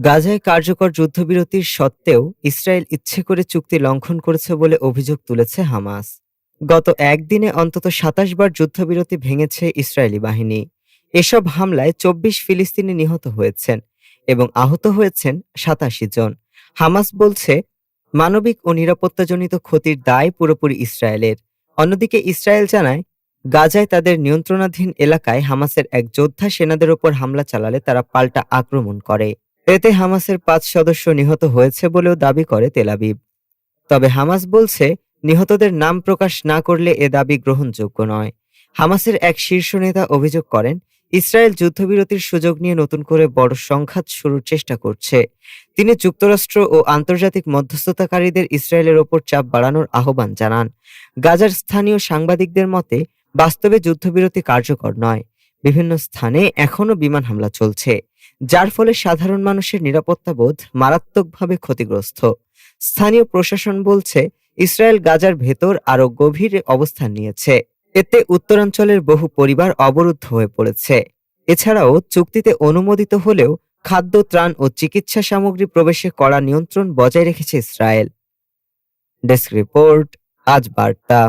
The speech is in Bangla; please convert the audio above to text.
গাজায় কার্যকর যুদ্ধবিরতির সত্ত্বেও ইসরায়েল ইচ্ছে করে চুক্তি লঙ্ঘন করেছে বলে অভিযোগ তুলেছে হামাস। গত একদিনে অন্তত ২৭ বার যুদ্ধবিরতি ভেঙেছে ইসরায়েলি বাহিনী। এসব হামলায় ২৪ ফিলিস্তিনি নিহত হয়েছেন এবং আহত হয়েছেন ৮৭ জন। হামাস বলছে মানবিক ও নিরাপত্তাজনিত ক্ষতির দায় পুরোপুরি ইসরায়েলের। অন্যদিকে ইসরায়েল জানায় গাজায় তাদের নিয়ন্ত্রণাধীন এলাকায় হামাসের এক যোদ্ধা সেনাদের ওপর হামলা চালালে তারা পাল্টা আক্রমণ করে। এতে হামাসের ৫ সদস্য নিহত হয়েছে বলেও দাবি করে তেল আবিব। তবে হামাস বলছে নিহতদের নাম প্রকাশ না করলে এ দাবি গ্রহণযোগ্য নয়। হামাসের এক শীর্ষ নেতা অভিযোগ করেন ইসরায়েল যুদ্ধবিরতির সুযোগ নিয়ে নতুন করে বড় সংঘাত শুরুর চেষ্টা করছে। তিনি যুক্তরাষ্ট্র ও আন্তর্জাতিক মধ্যস্থতাকারীদের ইসরায়েলের ওপর চাপ বাড়ানোর আহ্বান জানান। গাজার স্থানীয় সাংবাদিকদের মতে বাস্তবে যুদ্ধবিরতি কার্যকর নয়। বিভিন্ন স্থানে এখনো বিমান হামলা চলছে, যার ফলে সাধারণ মানুষের নিরাপত্তাবোধ মারাত্মকভাবে ক্ষতিগ্রস্ত। স্থানীয় প্রশাসন বলছে ইসরায়েল গাজার ভেতর আরো গভীর অবস্থান নিয়েছে। এতে উত্তরাঞ্চলের বহু পরিবার অবরুদ্ধ হয়ে পড়েছে। এছাড়াও চুক্তিতে অনুমোদিত হলেও খাদ্য, ত্রাণ ও চিকিৎসা সামগ্রী প্রবেশে কড়া নিয়ন্ত্রণ বজায় রেখেছে ইসরায়েল। ডেস্ক রিপোর্ট, আজ বার্তা।